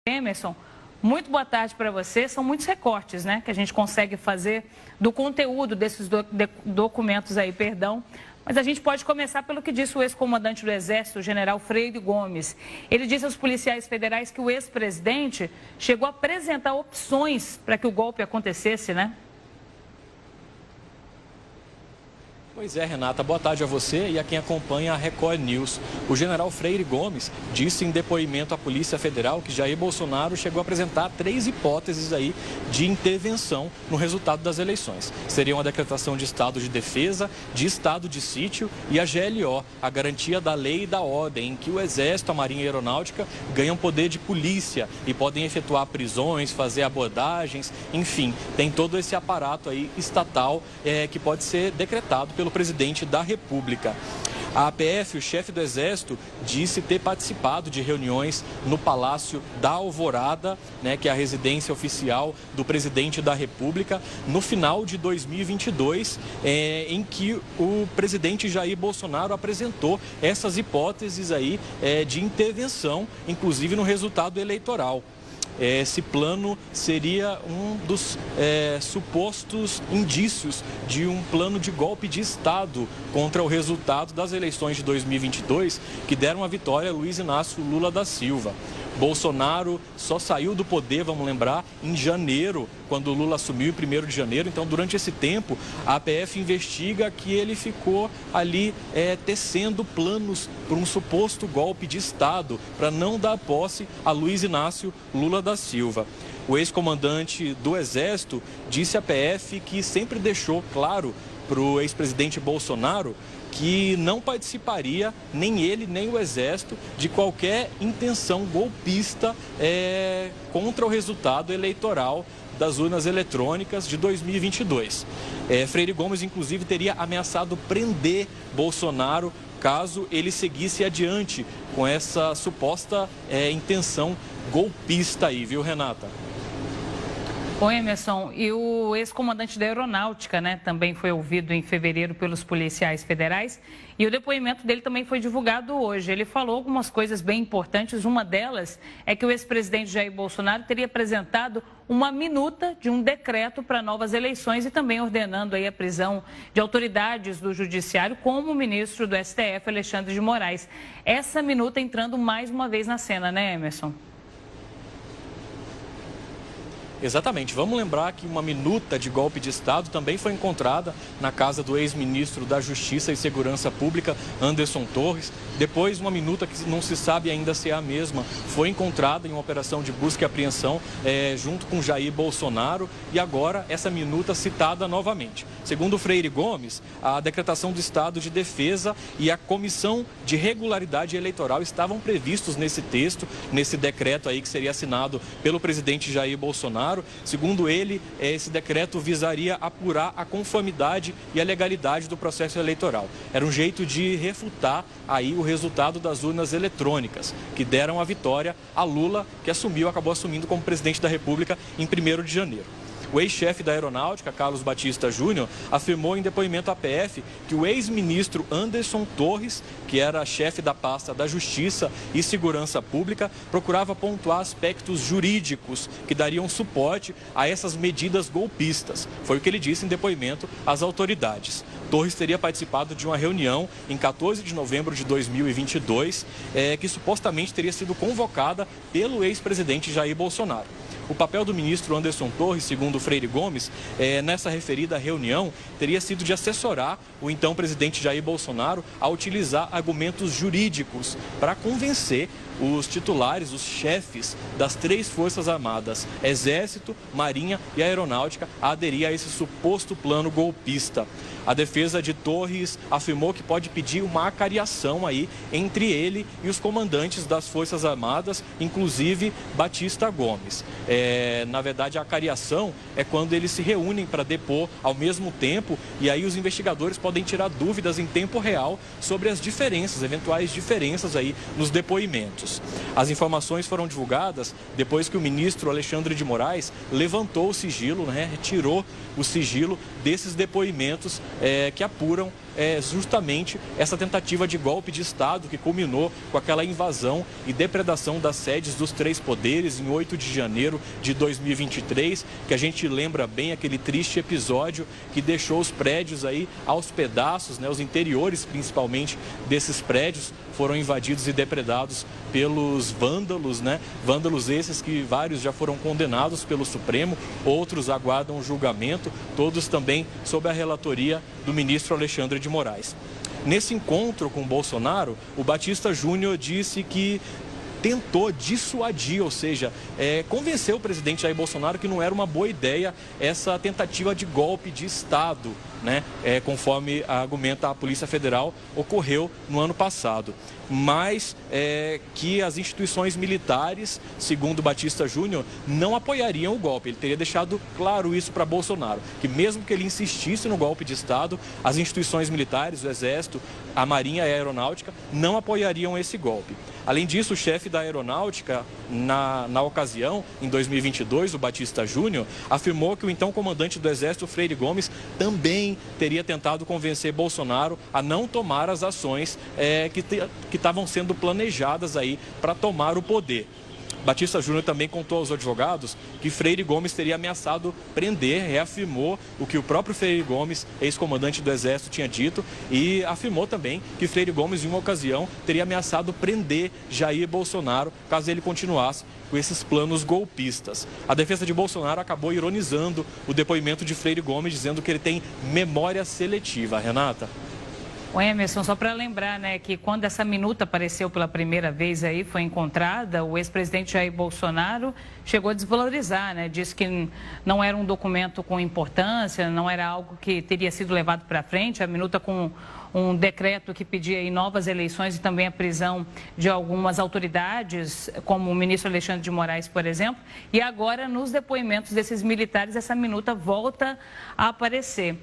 Emerson, muito boa tarde para você. São muitos recortes, né, que a gente consegue fazer do conteúdo desses documentos aí, perdão. Mas a gente pode começar pelo que disse o ex-comandante do Exército, o general Freire Gomes. Ele disse aos policiais federais que o ex-presidente chegou a apresentar opções para que o golpe acontecesse, né? Pois é, Renata, boa tarde a você e a quem acompanha a Record News. O general Freire Gomes disse em depoimento à Polícia Federal que Jair Bolsonaro chegou a apresentar 3 hipóteses aí de intervenção no resultado das eleições. Seriam a decretação de estado de defesa, de estado de sítio e a GLO, a garantia da lei e da ordem, em que o Exército, a Marinha e a Aeronáutica ganham poder de polícia e podem efetuar prisões, fazer abordagens, enfim, tem todo esse aparato aí estatal que pode ser decretado pelo presidente da República. A APF, o chefe do Exército, disse ter participado de reuniões no Palácio da Alvorada, né, que é a residência oficial do presidente da República, no final de 2022, em que o presidente Jair Bolsonaro apresentou essas hipóteses aí de intervenção, inclusive no resultado eleitoral. Esse plano seria um dos supostos indícios de um plano de golpe de Estado contra o resultado das eleições de 2022, que deram a vitória a Luiz Inácio Lula da Silva. Bolsonaro só saiu do poder, vamos lembrar, em janeiro, quando o Lula assumiu em 1º de janeiro. Então, durante esse tempo, a APF investiga que ele ficou ali tecendo planos para um suposto golpe de Estado, para não dar posse a Luiz Inácio Lula da Silva. O ex-comandante do Exército disse à PF que sempre deixou claro para o ex-presidente Bolsonaro que não participaria, nem ele, nem o Exército, de qualquer intenção golpista contra o resultado eleitoral das urnas eletrônicas de 2022. Freire Gomes, inclusive, teria ameaçado prender Bolsonaro caso ele seguisse adiante com essa suposta intenção golpista aí, viu, Renata? O Emerson, e o ex-comandante da Aeronáutica, né, também foi ouvido em fevereiro pelos policiais federais e o depoimento dele também foi divulgado hoje. Ele falou algumas coisas bem importantes, uma delas é que o ex-presidente Jair Bolsonaro teria apresentado uma minuta de um decreto para novas eleições e também ordenando aí a prisão de autoridades do Judiciário, como o ministro do STF, Alexandre de Moraes. Essa minuta entrando mais uma vez na cena, né, Emerson? Exatamente. Vamos lembrar que uma minuta de golpe de Estado também foi encontrada na casa do ex-ministro da Justiça e Segurança Pública, Anderson Torres. Depois, uma minuta que não se sabe ainda se é a mesma, foi encontrada em uma operação de busca e apreensão junto com Jair Bolsonaro. E agora, essa minuta citada novamente. Segundo Freire Gomes, a decretação do estado de defesa e a Comissão de Regularidade Eleitoral estavam previstos nesse texto, nesse decreto aí que seria assinado pelo presidente Jair Bolsonaro. Segundo ele, esse decreto visaria apurar a conformidade e a legalidade do processo eleitoral. Era um jeito de refutar aí o resultado das urnas eletrônicas, que deram a vitória a Lula, que acabou assumindo como presidente da República em 1º de janeiro. O ex-chefe da Aeronáutica, Carlos Batista Júnior, afirmou em depoimento à PF que o ex-ministro Anderson Torres, que era chefe da pasta da Justiça e Segurança Pública, procurava pontuar aspectos jurídicos que dariam suporte a essas medidas golpistas. Foi o que ele disse em depoimento às autoridades. Torres teria participado de uma reunião em 14 de novembro de 2022, que supostamente teria sido convocada pelo ex-presidente Jair Bolsonaro. O papel do ministro Anderson Torres, segundo Freire Gomes, nessa referida reunião, teria sido de assessorar o então presidente Jair Bolsonaro a utilizar argumentos jurídicos para convencer os titulares, os chefes das 3 Forças Armadas, Exército, Marinha e Aeronáutica, a aderir a esse suposto plano golpista. A defesa de Torres afirmou que pode pedir uma acariação aí entre ele e os comandantes das Forças Armadas, inclusive Batista Gomes. Na verdade, a acariação é quando eles se reúnem para depor ao mesmo tempo e aí os investigadores podem tirar dúvidas em tempo real sobre as diferenças, eventuais diferenças aí nos depoimentos. As informações foram divulgadas depois que o ministro Alexandre de Moraes levantou o sigilo, retirou o sigilo desses depoimentos que apuram justamente essa tentativa de golpe de Estado que culminou com aquela invasão e depredação das sedes dos três poderes em 8 de janeiro de 2023, que a gente lembra bem aquele triste episódio que deixou os prédios aí aos pedaços, né, os interiores principalmente desses prédios foram invadidos e depredados pelos vândalos, né? Vândalos esses que vários já foram condenados pelo Supremo, outros aguardam julgamento, todos também sob a relatoria do ministro Alexandre de Moraes. Nesse encontro com Bolsonaro, o Batista Júnior disse que tentou dissuadir, ou seja, convenceu o presidente Jair Bolsonaro que não era uma boa ideia essa tentativa de golpe de Estado, né? Conforme argumenta a Polícia Federal, ocorreu no ano passado. Mas que as instituições militares, segundo Batista Júnior, não apoiariam o golpe. Ele teria deixado claro isso para Bolsonaro, que mesmo que ele insistisse no golpe de Estado, as instituições militares, o Exército, a Marinha e a Aeronáutica não apoiariam esse golpe. Além disso, o chefe da Aeronáutica, na ocasião, em 2022, o Batista Júnior, afirmou que o então comandante do Exército, Freire Gomes, também teria tentado convencer Bolsonaro a não tomar as ações que estavam sendo planejadas aí para tomar o poder. Batista Júnior também contou aos advogados que Freire Gomes teria ameaçado prender, reafirmou o que o próprio Freire Gomes, ex-comandante do Exército, tinha dito e afirmou também que Freire Gomes, em uma ocasião, teria ameaçado prender Jair Bolsonaro caso ele continuasse com esses planos golpistas. A defesa de Bolsonaro acabou ironizando o depoimento de Freire Gomes, dizendo que ele tem memória seletiva. Renata? O Emerson, só para lembrar, né, que quando essa minuta apareceu pela primeira vez aí, foi encontrada, o ex-presidente Jair Bolsonaro chegou a desvalorizar, né, disse que não era um documento com importância, não era algo que teria sido levado para frente, a minuta com um decreto que pedia aí novas eleições e também a prisão de algumas autoridades, como o ministro Alexandre de Moraes, por exemplo, e agora nos depoimentos desses militares essa minuta volta a aparecer.